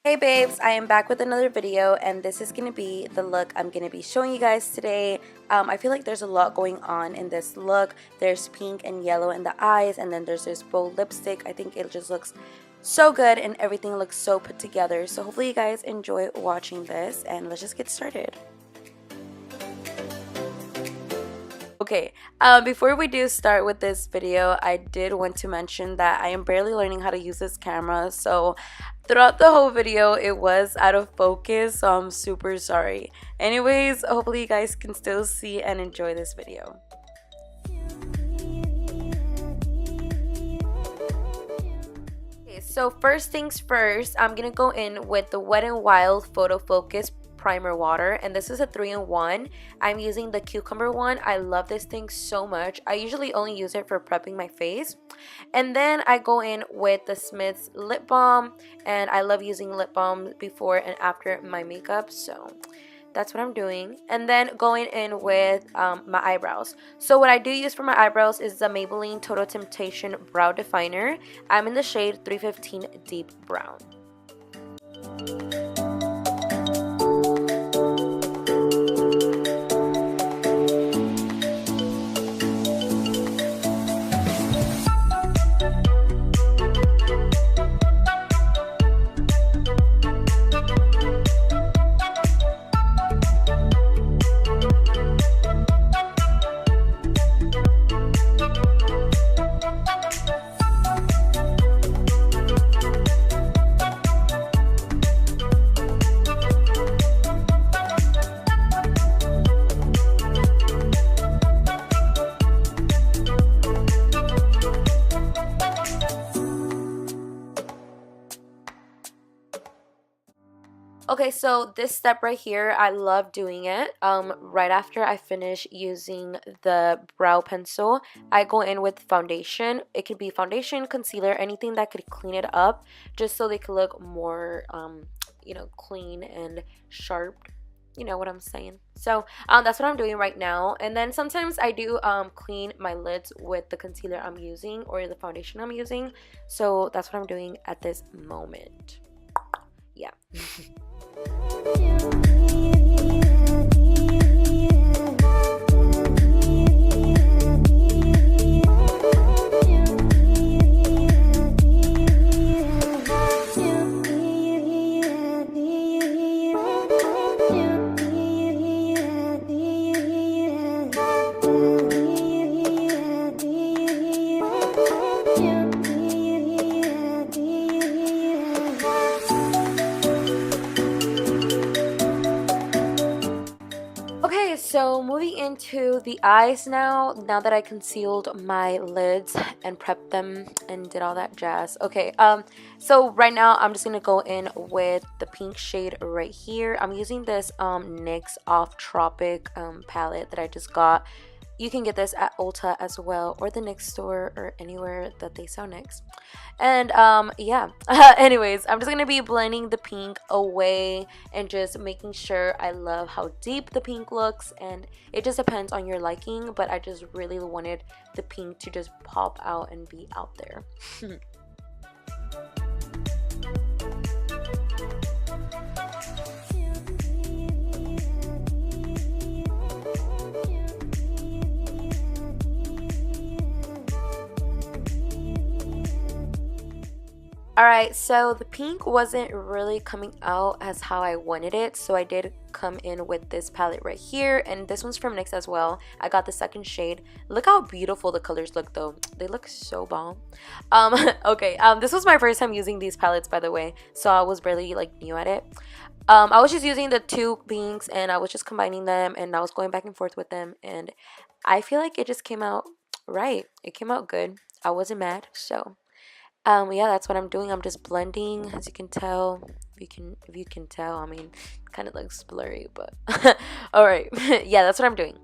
Hey babes, I am back with another video and this is going to be the look I'm going to be showing you guys today. I feel like there's a lot going on in this look. There's pink and yellow in the eyes, and then there's this bold lipstick. I think it just looks so good and everything looks so put together. So hopefully you guys enjoy watching this and let's just get started. Okay, before we do start with this video, I did want to mention that I am barely learning how to use this camera, so throughout the whole video it was out of focus, so I'm super sorry. Anyways, hopefully you guys can still see and enjoy this video. Okay, so first things first, I'm gonna go in with the Wet n Wild Photo Focus primer water, and this is a 3-in-1. I'm using the cucumber one. I love this thing so much. I usually only use it for prepping my face. And then I go in with the Smith's lip balm, and I love using lip balm before and after my makeup, so that's what I'm doing. And then going in with my eyebrows. So what I do use for my eyebrows is the Maybelline Total Temptation Brow Definer. I'm in the shade 315 Deep Brown. Okay, so this step right here, I love doing it. Right after I finish using the brow pencil, I go in with foundation. It could be foundation, concealer, anything that could clean it up, just so they could look more, clean and sharp. You know what I'm saying? So that's what I'm doing right now. And then sometimes I do clean my lids with the concealer I'm using or the foundation I'm using. So that's what I'm doing at this moment. Yeah. So moving into the eyes now that I concealed my lids and prepped them and did all that jazz. Okay, so right now I'm just gonna go in with the pink shade right here. I'm using this NYX Off Tropic palette that I just got. You can get this at Ulta as well, or the NYX store, or anywhere that they sell NYX. And yeah, anyways, I'm just gonna be blending the pink away and just making sure I love how deep the pink looks. And it just depends on your liking, but I just really wanted the pink to just pop out and be out there. Alright, so the pink wasn't really coming out as how I wanted it, so I did come in with this palette right here, and this one's from NYX as well. I got the second shade. Look how beautiful the colors look though. They look so bomb. Okay, this was my first time using these palettes, by the way, so I was barely like new at it. I was just using the two pinks and I was just combining them, and I was going back and forth with them, and I feel like it just came out right. It came out good. I wasn't mad, so yeah, that's what I'm doing. I'm just blending, as you can tell. If you can tell, I mean, it kind of looks blurry, but all right. Yeah, that's what I'm doing.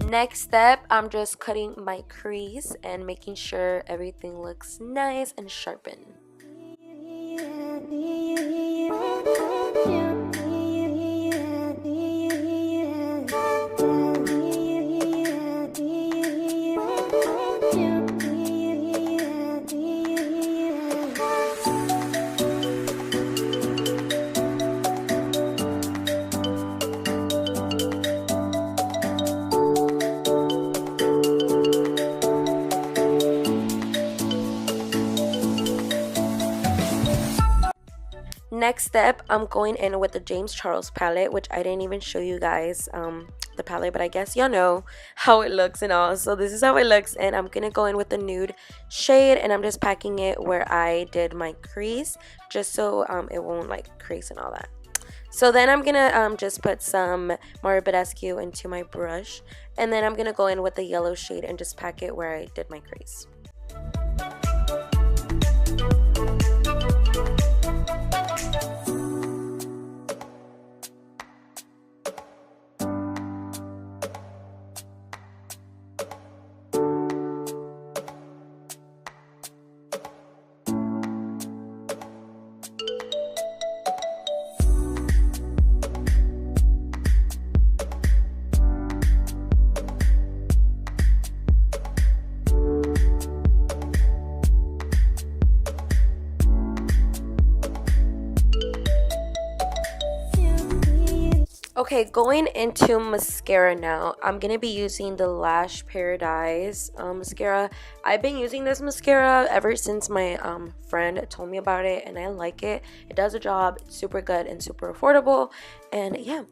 Next step, I'm just cutting my crease and making sure everything looks nice and sharpened. Next step, I'm going in with the James Charles palette, which I didn't even show you guys the palette, but I guess y'all know how it looks and all. So this is how it looks, and I'm gonna go in with the nude shade, and I'm just packing it where I did my crease, just so it won't like crease and all that. So then I'm gonna just put some Marabedescu into my brush, and then I'm gonna go in with the yellow shade and just pack it where I did my crease. Okay, going into mascara now. I'm gonna be using the Lash Paradise mascara. I've been using this mascara ever since my friend told me about it, and I like it. It does a job. It's super good and super affordable, and yeah.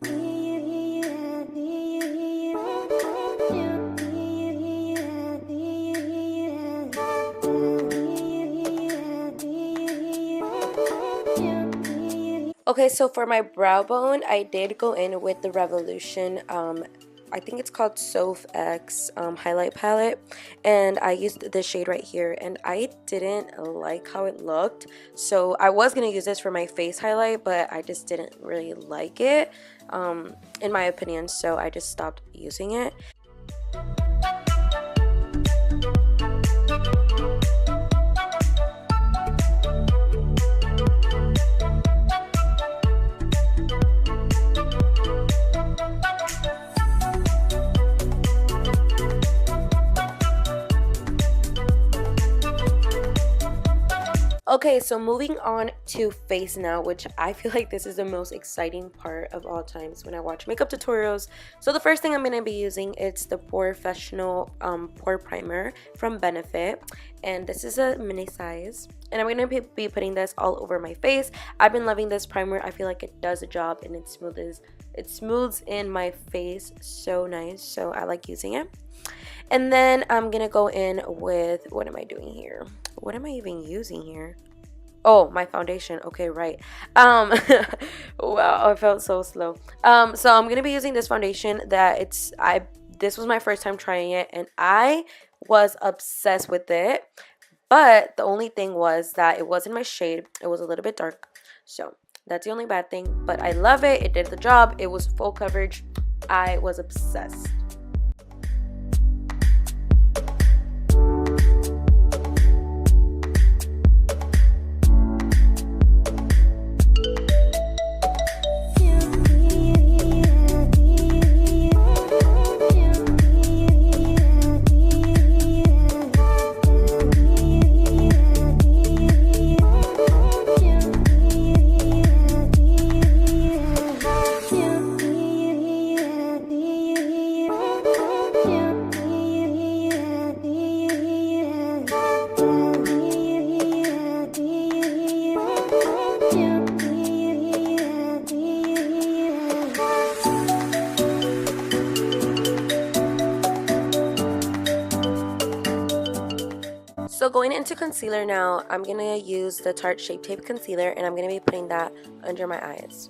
Okay, so for my brow bone, I did go in with the Revolution, I think it's called Soph X highlight palette, and I used this shade right here, and I didn't like how it looked, so I was going to use this for my face highlight, but I just didn't really like it, in my opinion, so I just stopped using it. Okay, so moving on to face now, which I feel like this is the most exciting part of all times when I watch makeup tutorials. So the first thing I'm going to be using is the Professional Pore Primer from Benefit, and this is a mini size, and I'm going to be putting this all over my face. I've been loving this primer. I feel like it does a job, and it smooths in my face so nice, so I like using it. And then I'm gonna go in with, what am I doing here? What am I even using here? Oh, my foundation. Okay, right. Wow, I felt so slow. So I'm gonna be using this foundation that this was my first time trying it, and I was obsessed with it. But the only thing was that it wasn't my shade. It was a little bit dark. So that's the only bad thing. But I love it. It did the job. It was full coverage. I was obsessed. So going into concealer now, I'm going to use the Tarte Shape Tape Concealer, and I'm going to be putting that under my eyes.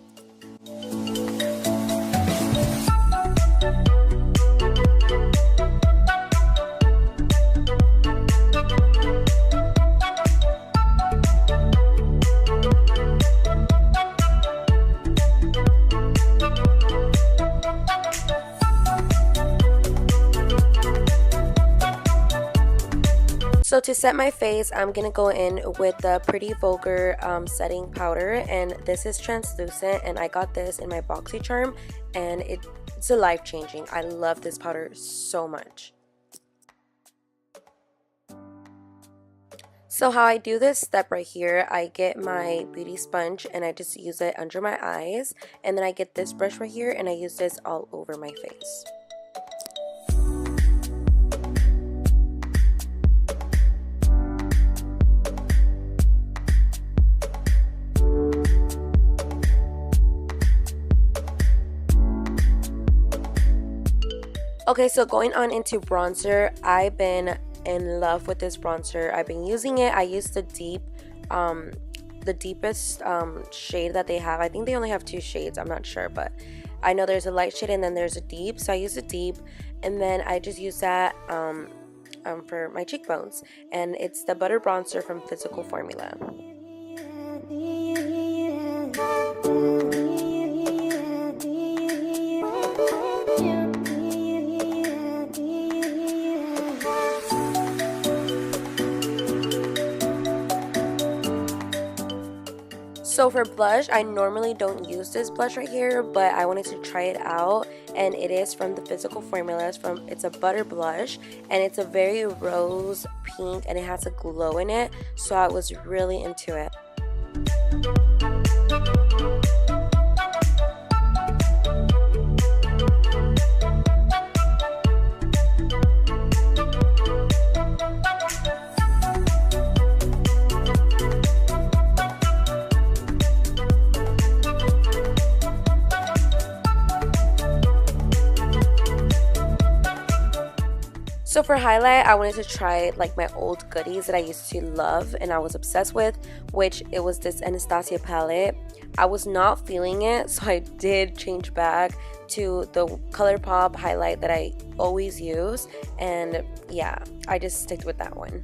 So to set my face, I'm going to go in with the Pretty Vulgar setting powder, and this is translucent, and I got this in my BoxyCharm, and it's a life-changing. I love this powder so much. So how I do this step right here, I get my beauty sponge and I just use it under my eyes, and then I get this brush right here and I use this all over my face. Okay, so going on into bronzer, I've been in love with this bronzer. I've been using it. I use the deepest shade that they have. I think they only have 2 shades, I'm not sure, but I know there's a light shade and then there's a deep, so I use the deep, and then I just use that for my cheekbones, and it's the butter bronzer from Physical Formula. So for blush, I normally don't use this blush right here, but I wanted to try it out, and it is from the Physical Formula. It's a butter blush, and it's a very rose pink, and it has a glow in it, so I was really into it. So for highlight, I wanted to try like my old goodies that I used to love and I was obsessed with, which it was this Anastasia palette. I was not feeling it, so I did change back to the ColourPop highlight that I always use, and yeah, I just sticked with that one.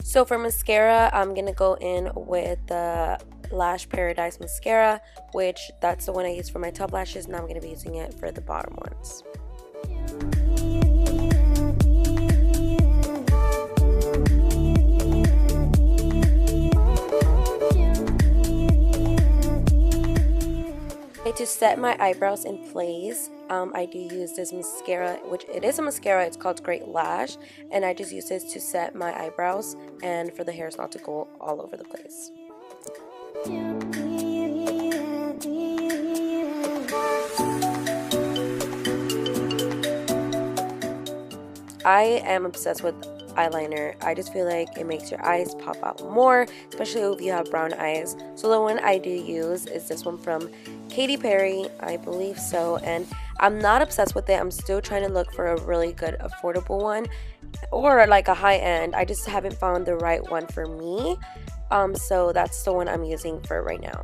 So for mascara, I'm going to go in with the Lash Paradise mascara, which that's the one I use for my top lashes, and I'm going to be using it for the bottom ones. To set my eyebrows in place, I do use this mascara, which it is a mascara. It's called Great Lash, and I just use this to set my eyebrows and for the hairs not to go all over the place. I am obsessed with eyeliner. I just feel like it makes your eyes pop out more, especially if you have brown eyes. So the one I do use is this one from Katy Perry, I believe so, and I'm not obsessed with it. I'm still trying to look for a really good affordable one or like a high-end. I just haven't found the right one for me, so that's the one I'm using for right now.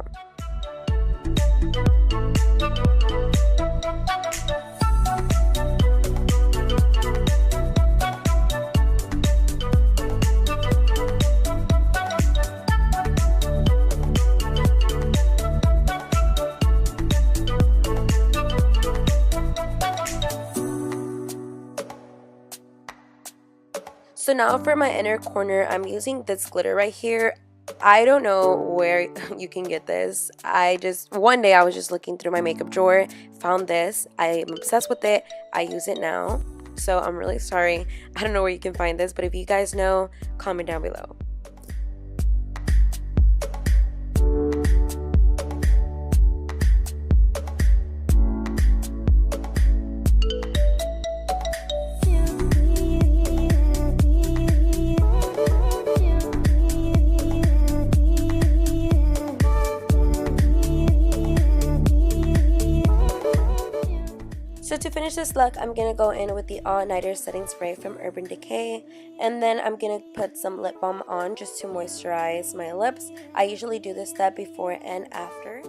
So now for my inner corner, I'm using this glitter right here. I don't know where you can get this. One day I was just looking through my makeup drawer, found this. I'm obsessed with it. I use it now. So I'm really sorry. I don't know where you can find this, but if you guys know, comment down below. So to finish this look, I'm going to go in with the All Nighter Setting Spray from Urban Decay, and then I'm going to put some lip balm on just to moisturize my lips. I usually do this step before and after.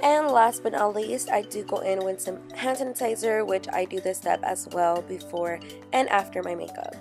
And last but not least, I do go in with some hand sanitizer, which I do this step as well before and after my makeup.